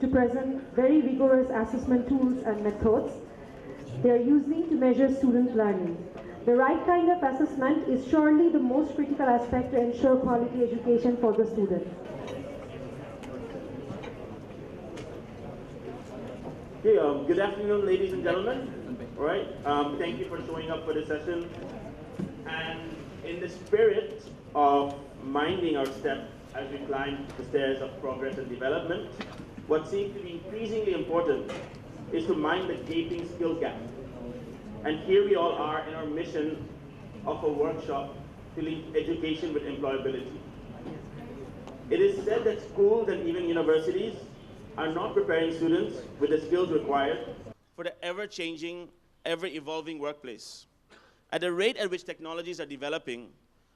to present very rigorous assessment tools and methods they are using to measure student learning. The right kind of assessment is surely the most critical aspect to ensure quality education for the student. Okay, good afternoon, ladies and gentlemen. All right, thank you for showing up for this session. And in the spirit of minding our step as we climb the stairs of progress and development, what seems to be increasingly important is to mind the gaping skills gap. And here we all are in our mission of a workshop to link education with employability. It is said that schools and even universities are not preparing students with the skills required for the ever-changing, ever-evolving workplace. At the rate at which technologies are developing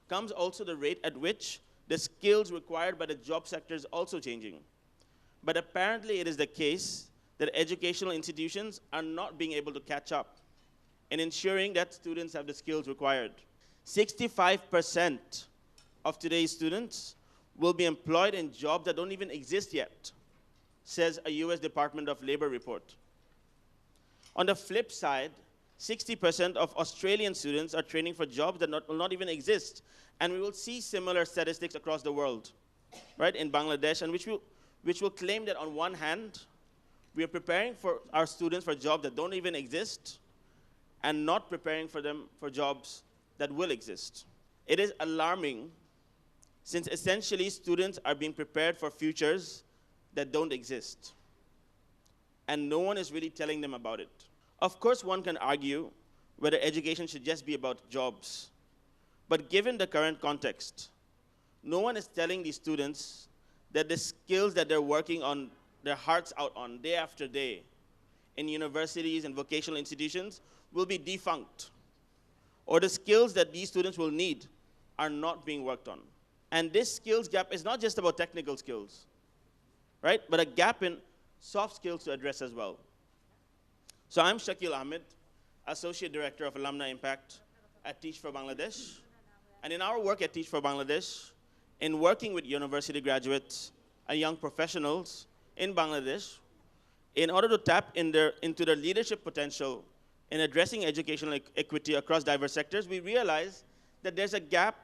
comes also the rate at which the skills required by the job sector is also changing. But apparently it is the case that educational institutions are not being able to catch up in ensuring that students have the skills required. 65% of today's students will be employed in jobs that don't even exist yet, says a US Department of Labor report. On the flip side, 60% of Australian students are training for jobs that will not even exist. And we will see similar statistics across the world, right, in Bangladesh, and which will claim that on one hand, we are preparing for our students for jobs that don't even exist, and not preparing for them for jobs that will exist. It is alarming, since essentially students are being prepared for futures that don't exist. And no one is really telling them about it. Of course, one can argue whether education should just be about jobs. But given the current context, no one is telling these students that the skills that they're working on their hearts out on day after day in universities and vocational institutions will be defunct, or the skills that these students will need are not being worked on. And this skills gap is not just about technical skills, right? But a gap in soft skills to address as well. So I'm Shakil Ahmed, Associate Director of Alumni Impact at Teach for Bangladesh. And in our work at Teach for Bangladesh, in working with university graduates and young professionals in Bangladesh, in order to tap into their leadership potential in addressing educational equity across diverse sectors, we realize that there's a gap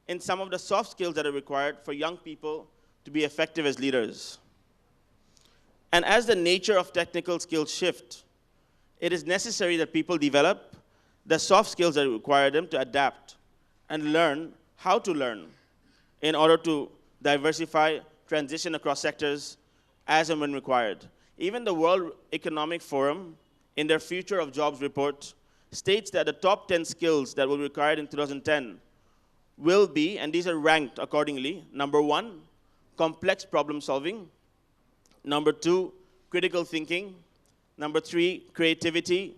in some of the soft skills that are required for young people to be effective as leaders. And as the nature of technical skills shift, it is necessary that people develop the soft skills that require them to adapt and learn how to learn in order to diversify, transition across sectors as and when required. Even the World Economic Forum, in their Future of Jobs report, states that the top 10 skills that will be required in 2010 will be, and these are ranked accordingly, number 1, complex problem solving, number 2, critical thinking, number 3, creativity,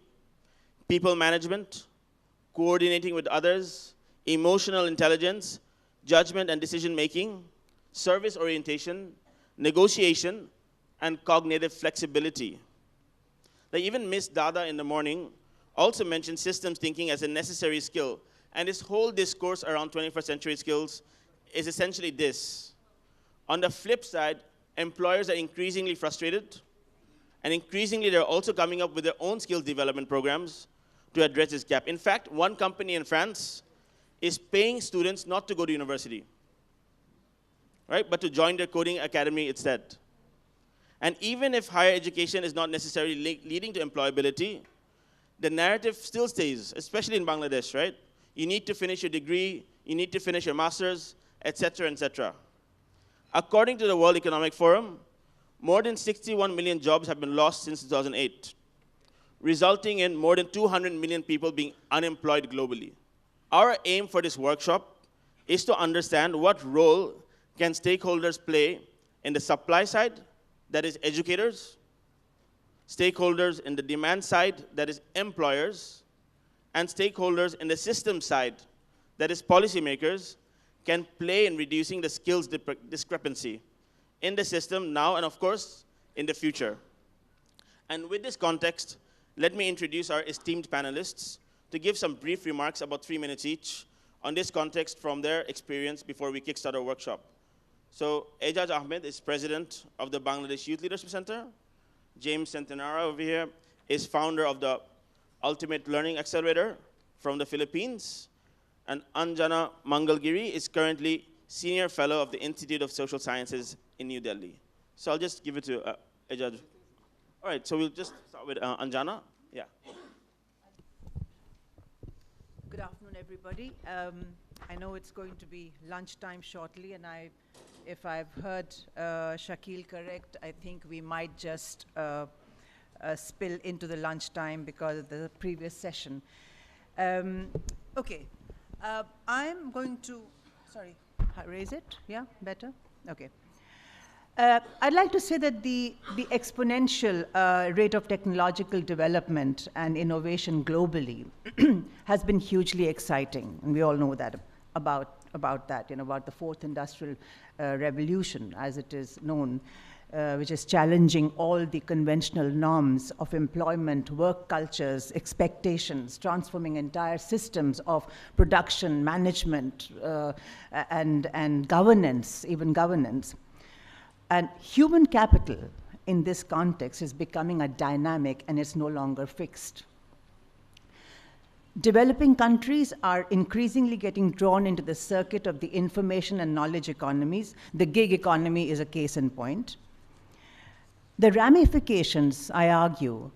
people management, coordinating with others, emotional intelligence, judgment and decision making, service orientation, negotiation, and cognitive flexibility. Like even Miss Dada in the morning also mentioned systems thinking as a necessary skill. And this whole discourse around 21st century skills is essentially this. On the flip side, employers are increasingly frustrated, and increasingly they're also coming up with their own skills development programs to address this gap. In fact, one company in France is paying students not to go to university, right, but to join their coding academy instead. And even if higher education is not necessarily leading to employability, the narrative still stays, especially in Bangladesh, right? You need to finish your degree, you need to finish your master's, et cetera, et cetera. According to the World Economic Forum, more than 61 million jobs have been lost since 2008, resulting in more than 200 million people being unemployed globally. Our aim for this workshop is to understand what role can stakeholders play in the supply side, that is educators, stakeholders in the demand side, that is employers, and stakeholders in the system side, that is policymakers, can play in reducing the skills discrepancy in the system now and, of course, in the future. And with this context, let me introduce our esteemed panelists to give some brief remarks, about 3 minutes each, on this context from their experience before we kickstart our workshop. So Ejaj Ahmed is president of the Bangladesh Youth Leadership Center. James Centenera over here is founder of the Ultimate Learning Accelerator from the Philippines. And Anjana Mangalagiri is currently senior fellow of the Institute of Social Sciences in New Delhi. So I'll just give it to Ejaj. All right, so we'll just start with Anjana. Yeah. Good afternoon, everybody. I know it's going to be lunchtime shortly, and if I've heard Shakil correct, I think we might just spill into the lunchtime because of the previous session. Okay, I'm going to, sorry, raise it? Yeah, better? Okay. I'd like to say that the exponential rate of technological development and innovation globally has been hugely exciting, and we all know that about that, about the fourth industrial revolution, as it is known, which is challenging all the conventional norms of employment, work cultures, expectations, transforming entire systems of production, management, and governance, even governance. And human capital in this context is becoming a dynamic, and it's no longer fixed. Developing countries are increasingly getting drawn into the circuit of the information and knowledge economies. The gig economy is a case in point. The ramifications, I argue,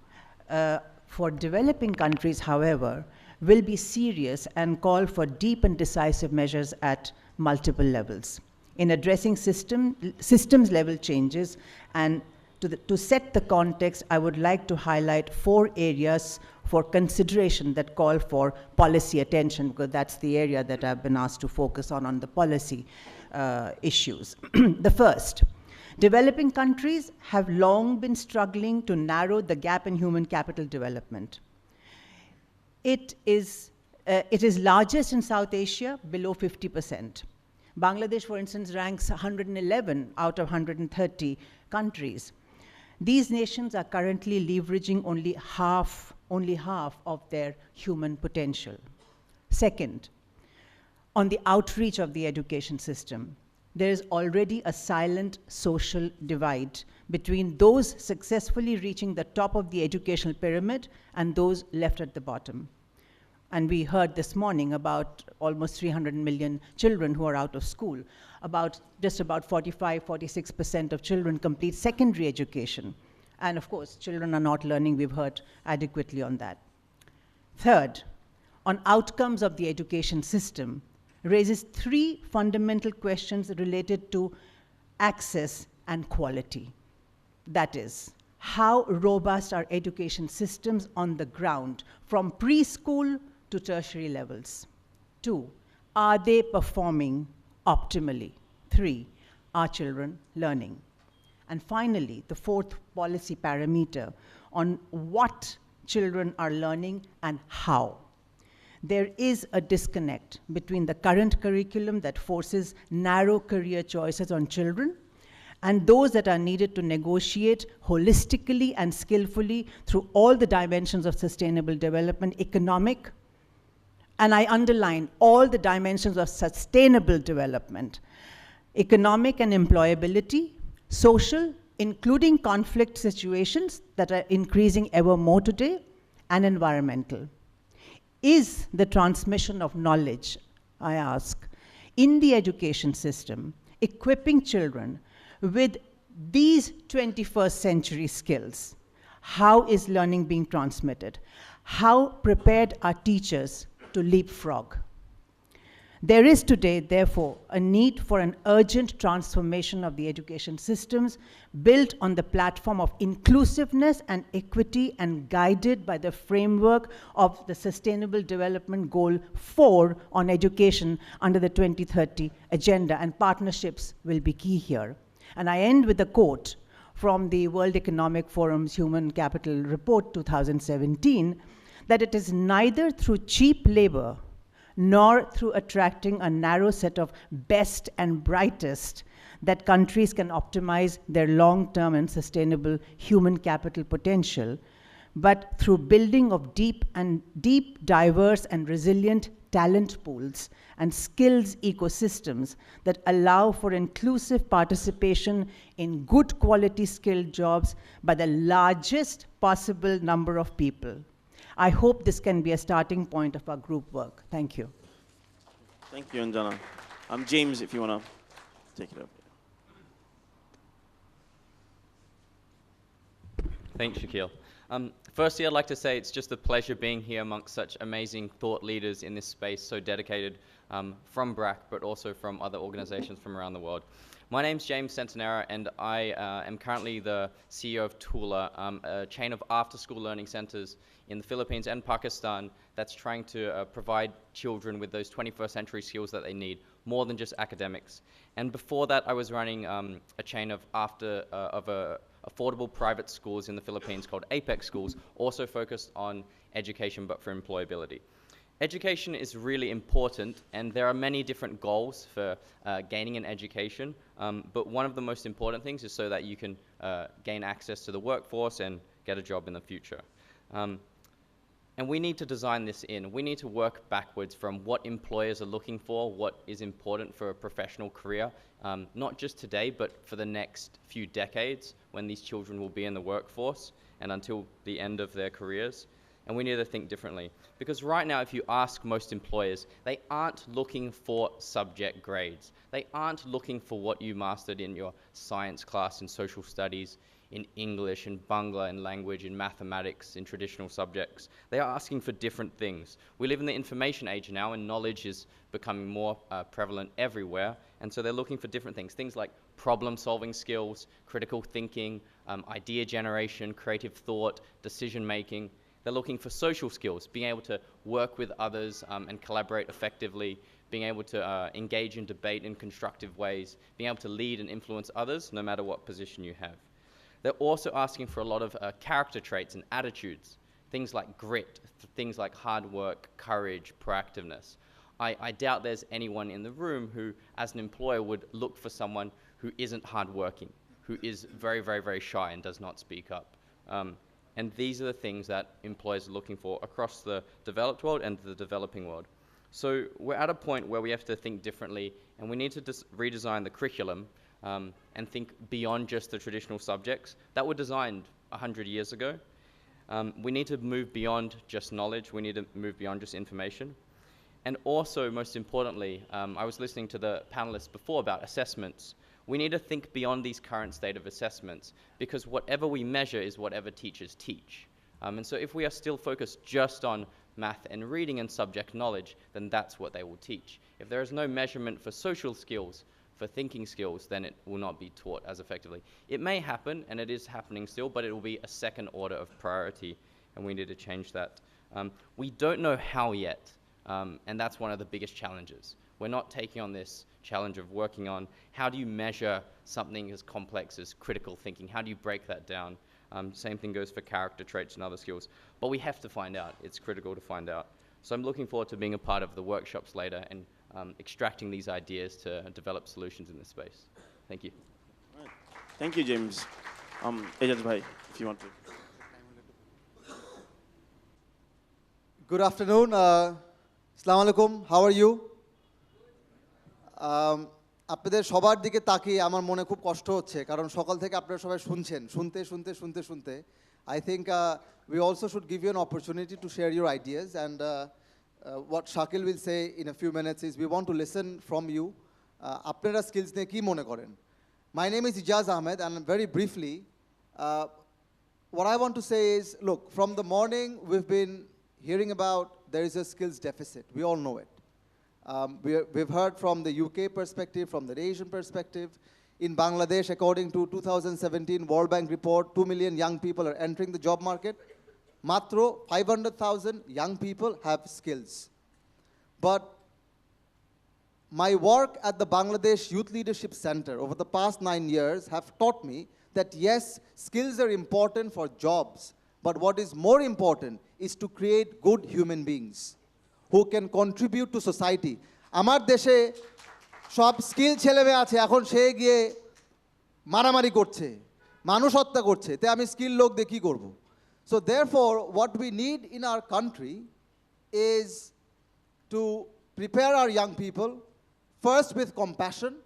for developing countries, however, will be serious and call for deep and decisive measures at multiple levels. In addressing systems level changes, and to set the context, I would like to highlight 4 areas for consideration that call for policy attention, because that's the area that I've been asked to focus on the policy issues. The first, developing countries have long been struggling to narrow the gap in human capital development. It is largest in South Asia, below 50%. Bangladesh, for instance, ranks 111 out of 130 countries. These nations are currently leveraging only half of their human potential. Second, on the outreach of the education system, there is already a silent social divide between those successfully reaching the top of the educational pyramid and those left at the bottom. And we heard this morning about almost 300 million children who are out of school. Just about 46% of children complete secondary education. And of course, children are not learning, we've heard adequately on that. Third, on outcomes of the education system, raises 3 fundamental questions related to access and quality. That is, how robust are education systems on the ground from preschool to tertiary levels? 2, are they performing optimally? 3, are children learning? And finally, the 4th policy parameter on what children are learning and how. There is a disconnect between the current curriculum that forces narrow career choices on children and those that are needed to negotiate holistically and skillfully through all the dimensions of sustainable development, economic, and I underline all the dimensions of sustainable development, economic and employability, social, including conflict situations that are increasing ever more today, and environmental. Is the transmission of knowledge, I ask, in the education system, equipping children with these 21st century skills? How is learning being transmitted? How prepared are teachers to leapfrog? There is today, therefore, a need for an urgent transformation of the education systems built on the platform of inclusiveness and equity and guided by the framework of the Sustainable Development Goal 4 on education under the 2030 Agenda, and partnerships will be key here. And I end with a quote from the World Economic Forum's Human Capital Report 2017, that it is neither through cheap labor nor through attracting a narrow set of best and brightest that countries can optimize their long-term and sustainable human capital potential, but through building of deep, diverse and resilient talent pools and skills ecosystems that allow for inclusive participation in good quality skilled jobs by the largest possible number of people. I hope this can be a starting point of our group work. Thank you. Thank you, Anjana. James, if you want to take it up. Thanks, Shakil. Firstly, I'd like to say it's just a pleasure being here amongst such amazing thought leaders in this space, so dedicated from BRAC, but also from other organizations from around the world. My name's James Centenera, and I am currently the CEO of TULA, a chain of after-school learning centers in the Philippines and Pakistan that's trying to provide children with those 21st century skills that they need, more than just academics. And before that, I was running a chain of affordable private schools in the Philippines called Apex Schools, also focused on education but for employability. Education is really important, and there are many different goals for gaining an education, but one of the most important things is so that you can gain access to the workforce and get a job in the future. And we need to design this in. We need to work backwards from what employers are looking for, what is important for a professional career, not just today, but for the next few decades when these children will be in the workforce and until the end of their careers. And we need to think differently. Because right now, if you ask most employers, they aren't looking for subject grades. They aren't looking for what you mastered in your science class, in social studies, in English, in Bangla, in language, in mathematics, in traditional subjects. They are asking for different things. We live in the information age now, and knowledge is becoming more prevalent everywhere. And so they're looking for different things. Things like problem-solving skills, critical thinking, idea generation, creative thought, decision-making. They're looking for social skills, being able to work with others and collaborate effectively, being able to engage in debate in constructive ways, being able to lead and influence others, no matter what position you have. They're also asking for a lot of character traits and attitudes, things like grit, things like hard work, courage, proactiveness. I doubt there's anyone in the room who, as an employer, would look for someone who isn't hardworking, who is very, very, very shy and does not speak up. And these are the things that employers are looking for across the developed world and the developing world. So we're at a point where we have to think differently, and we need to redesign the curriculum and think beyond just the traditional subjects that were designed 100 years ago. We need to move beyond just knowledge. We need to move beyond just information. And also, most importantly, I was listening to the panelists before about assessments. We need to think beyond these current state of assessments, because whatever we measure is whatever teachers teach. And so if we are still focused just on math and reading and subject knowledge, then that's what they will teach. If there is no measurement for social skills, for thinking skills, then it will not be taught as effectively. It may happen, and it is happening still, but it will be a second order of priority, and we need to change that. We don't know how yet, and that's one of the biggest challenges. We're not taking on this challenge of working on how do you measure something as complex as critical thinking? How do you break that down? Same thing goes for character traits and other skills. But we have to find out. It's critical to find out. So I'm looking forward to being a part of the workshops later and extracting these ideas to develop solutions in this space. Thank you. All right. Thank you, James. Ejaj bhai, if you want to. Good afternoon. Assalamu alaikum. How are you? আপনাদের সবার দিকে তাকিয়ে আমার মনে খুব কষ্ট হচ্ছে কারণ সকাল থেকে আপনারা সবাই শুনছেন শুনতে I think we also should give you an opportunity to share your ideas, and what Shakil will say in a few minutes is we want to listen from you. আপনারা skills নিয়ে কি মনে করেন? My name is Ejaj Ahmed, and very briefly what I want to say is, look, from the morning we've been hearing about there is a skills deficit. We all know it. We've heard from the UK perspective, from the Asian perspective. In Bangladesh, according to 2017 World Bank report, 2 million young people are entering the job market. Matro 500,000 young people have skills. But my work at the Bangladesh Youth Leadership Center over the past 9 years have taught me that yes, skills are important for jobs, but what is more important is to create good human beings who can contribute to society. Amar deshe সব skill ছেলেমেয়ে আছে, এখন সে গিয়ে মারামারি করছে, মানুষ হত্যা করছে, তে আমি স্কিল লোক দিয়ে কী করবো? So therefore, what we need in our country is to prepare our young people, first with compassion,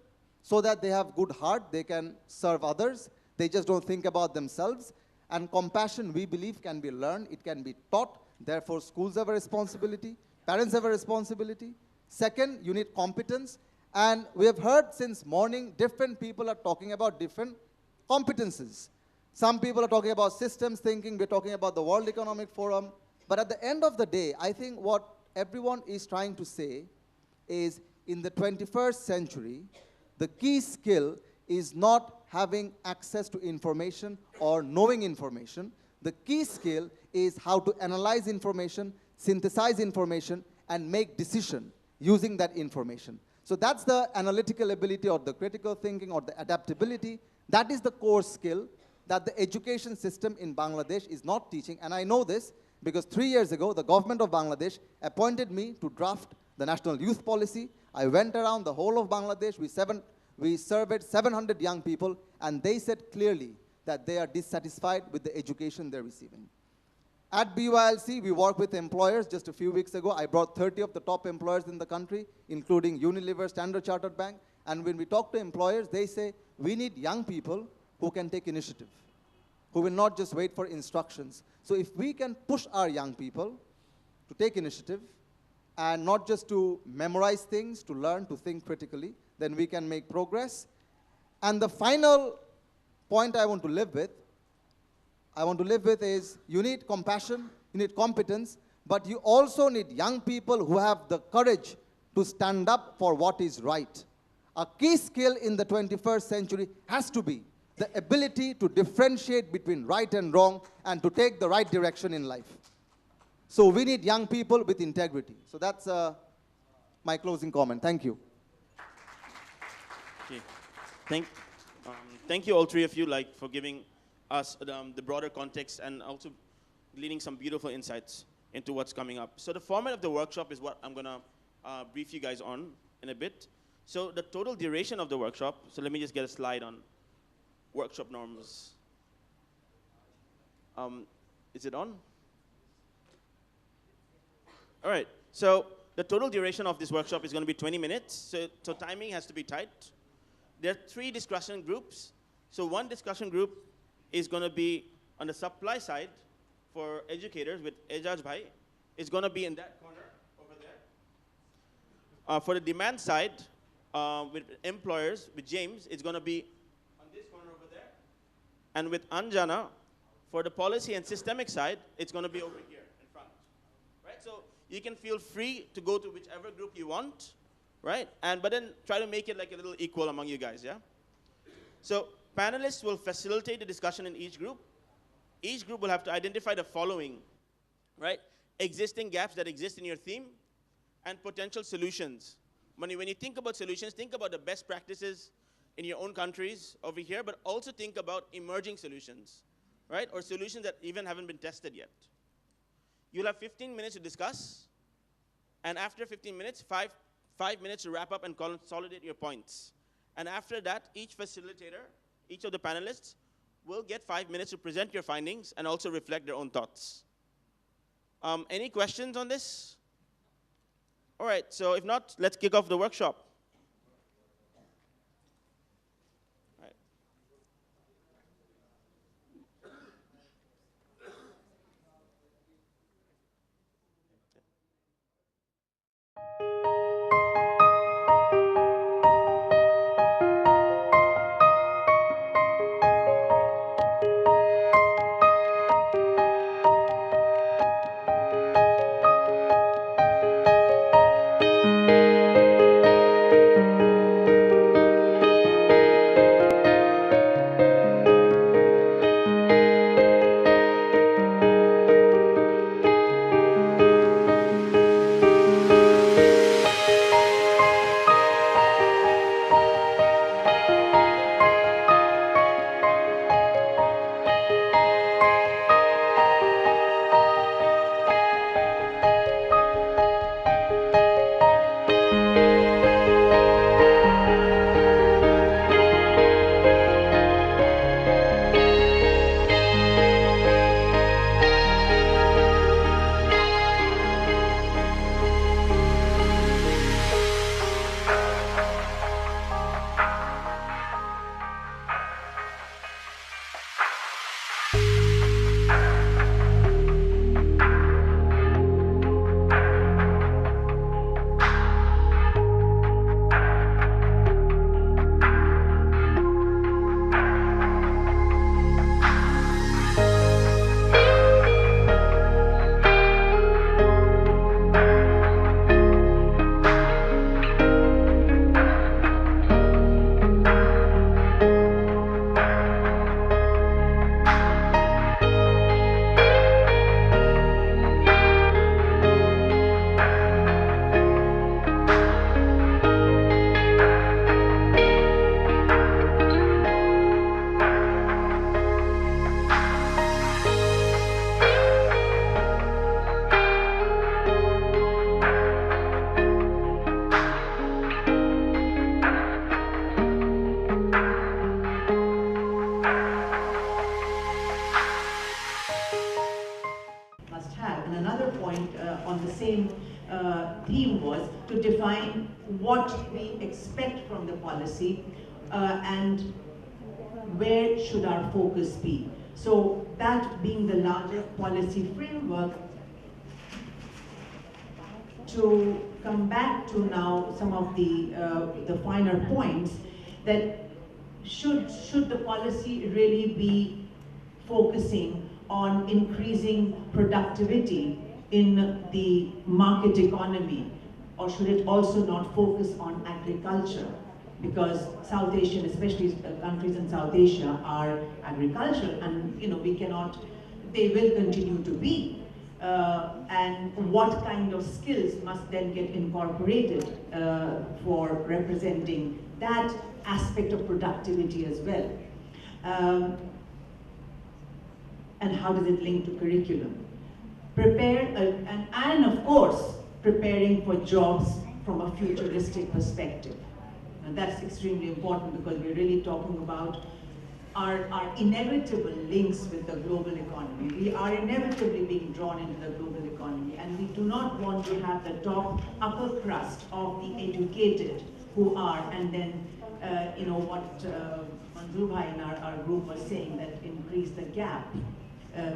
so that they have good heart, they can serve others, they just don't think about themselves. And compassion, we believe, can be learned, it can be taught. Therefore, schools have a responsibility, parents have a responsibility. Second, you need competence. And we have heard since morning, different people are talking about different competences. Some people are talking about systems thinking, we're talking about the World Economic Forum. But at the end of the day, I think what everyone is trying to say is, in the 21st century, the key skill is not having access to information or knowing information. The key skill is how to analyze information, synthesize information, and make decision using that information. So that's the analytical ability or the critical thinking or the adaptability. That is the core skill that the education system in Bangladesh is not teaching. And I know this because 3 years ago, the government of Bangladesh appointed me to draft the national youth policy. I went around the whole of Bangladesh. We surveyed 700 young people, and they said clearly that they are dissatisfied with the education they're receiving. At BYLC, we work with employers. Just a few weeks ago, I brought 30 of the top employers in the country, including Unilever, Standard Chartered Bank. And when we talk to employers, they say, we need young people who can take initiative, who will not just wait for instructions. So if we can push our young people to take initiative, and not just to memorize things, to learn, to think critically, then we can make progress. And the final point I want to live with is you need compassion, you need competence, but you also need young people who have the courage to stand up for what is right. A key skill in the 21st century has to be the ability to differentiate between right and wrong and to take the right direction in life. So we need young people with integrity. So that's my closing comment. Thank you. Okay. Thank you all three of you for giving us the broader context and also gleaning some beautiful insights into what's coming up. So the format of the workshop is what I'm going to brief you guys on in a bit. So the total duration of the workshop, so let me just get a slide on workshop norms. Is it on? All right, so the total duration of this workshop is going to be 20 minutes, so timing has to be tight. There are 3 discussion groups. So one discussion group is going to be on the supply side for educators with Ejaj Bhai. It's going to be in that corner over there. For the demand side, with employers, with James, it's going to be on this corner over there. And with Anjana, for the policy and systemic side, it's going to be over here in front. Right? So you can feel free to go to whichever group you want, right? But then try to make it like a little equal among you guys, yeah? So panelists will facilitate the discussion in each group. Each group will have to identify the following, right? Existing gaps that exist in your theme and potential solutions. When you think about solutions, think about the best practices in your own countries over here, but also think about emerging solutions, right? Or solutions that even haven't been tested yet. You'll have 15 minutes to discuss, and after 15 minutes, five minutes to wrap up and consolidate your points. And after that, each facilitator, each of the panelists, will get 5 minutes to present your findings and also reflect their own thoughts. Any questions on this? All right, so if not, let's kick off the workshop. same theme was to define what we expect from the policy and where should our focus be. So that being the larger policy framework, to come back to now some of the finer points, that should the policy really be focusing on increasing productivity in the market economy, or should it also not focus on agriculture? Because South Asian, especially countries in South Asia, are agricultural, and we cannot, they will continue to be. And what kind of skills must then get incorporated for representing that aspect of productivity as well? And how does it link to curriculum? And of course, preparing for jobs from a futuristic perspective. And that's extremely important, because we're really talking about our inevitable links with the global economy. We are inevitably being drawn into the global economy, and we do not want to have the upper crust of the educated who are, and then what Manju Bhai in our group was saying, that increase the gap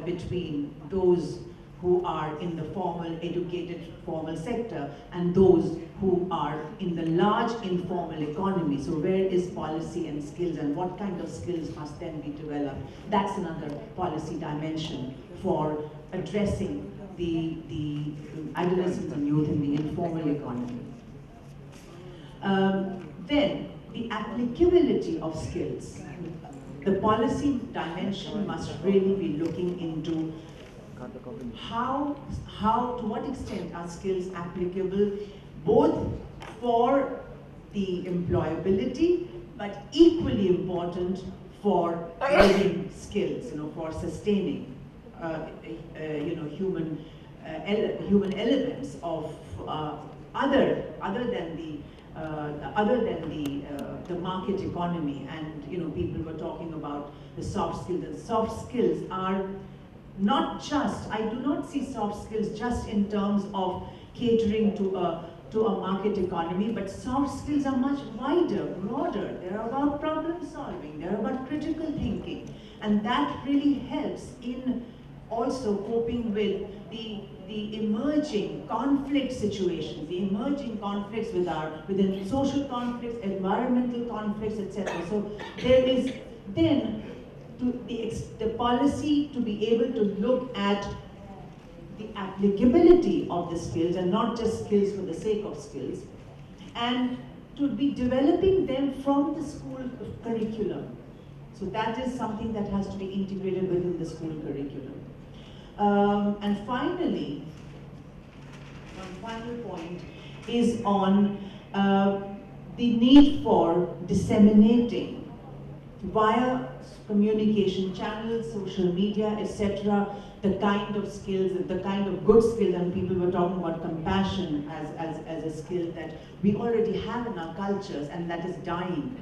between those who are in the formal, educated, formal sector and those who are in the large informal economy. So where is policy and skills, and what kind of skills must then be developed? That's another policy dimension for addressing the adolescents and youth in the informal economy. Then, the applicability of skills. The policy dimension must really be looking into to what extent are skills applicable both for the employability, but equally important for building skills, for sustaining, human elements of other than the market economy. And people were talking about the soft skills. And soft skills are not just, I do not see soft skills just in terms of catering to a market economy, but soft skills are much wider, broader. They're about problem solving, they're about critical thinking, and that really helps in also coping with the emerging conflict situations, the emerging conflicts within social conflicts, environmental conflicts, etc. So there is then the policy to be able to look at the applicability of the skills, and not just skills for the sake of skills, and to be developing them from the school curriculum. So that is something that has to be integrated within the school curriculum. And finally, one final point is on the need for disseminating via communication channels, social media, etc., the kind of skills, the kind of good skills, and people were talking about compassion as a skill that we already have in our cultures and that is dying.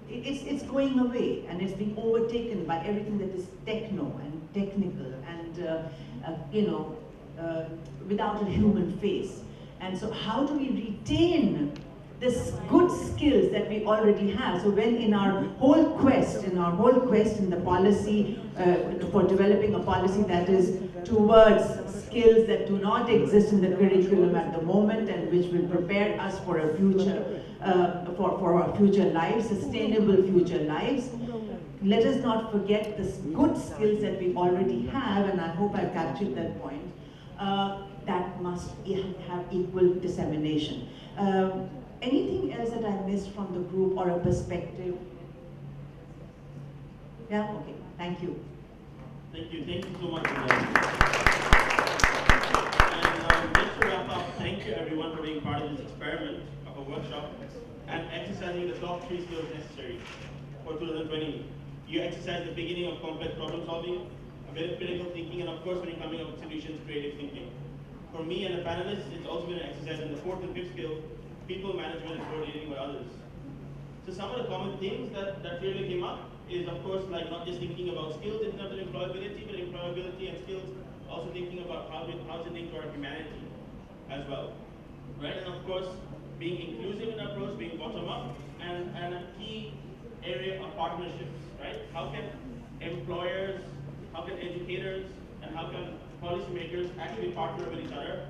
It's going away, and it's being overtaken by everything that is techno and technical and without a human face. And so how do we retain this good skills that we already have? So when in our whole quest in the policy for developing a policy that is towards skills that do not exist in the curriculum at the moment and which will prepare us for a future, for our future lives, sustainable future lives, let us not forget the good skills that we already have, and I hope I captured that point, that must have equal dissemination. Anything else that I missed from the group or a perspective? Yeah, okay, thank you. Thank you so much for that. And just to wrap up, thank you everyone for being part of this experiment of a workshop and exercising the top 3 skills necessary for 2020. You exercise the beginning of complex problem solving, a bit of critical thinking, and of course when you're coming up with solutions, creative thinking. For me and the panelists, it's also been an exercise in the 4th and 5th skill, people management and coordinating with others. So some of the common themes that clearly came up is, of course, like not just thinking about skills in terms of employability, but employability and skills, also thinking about how to link to our humanity as well, right? And of course, being inclusive in approach, being bottom up, and a key area of partnerships, right? How can employers, how can educators, and how can policymakers actually partner with each other,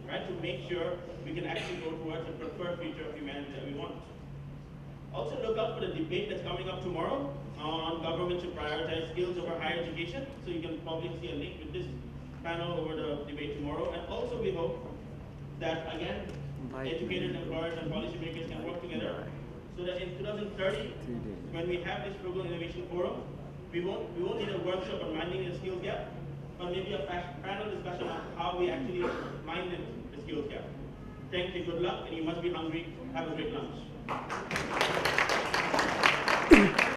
right, to make sure we can actually go towards the preferred future of humanity that we want. Also look out for the debate that's coming up tomorrow on government should prioritize skills over higher education. So you can probably see a link with this panel over the debate tomorrow. And also we hope that, again, educators, employers, and policymakers can work together so that in 2030, when we have this Frugal Innovation Forum, we won't need a workshop on minding the skills gap, but maybe a panel discussion on how we actually mind the skills gap. Thank you, good luck, and you must be hungry. Have a great lunch.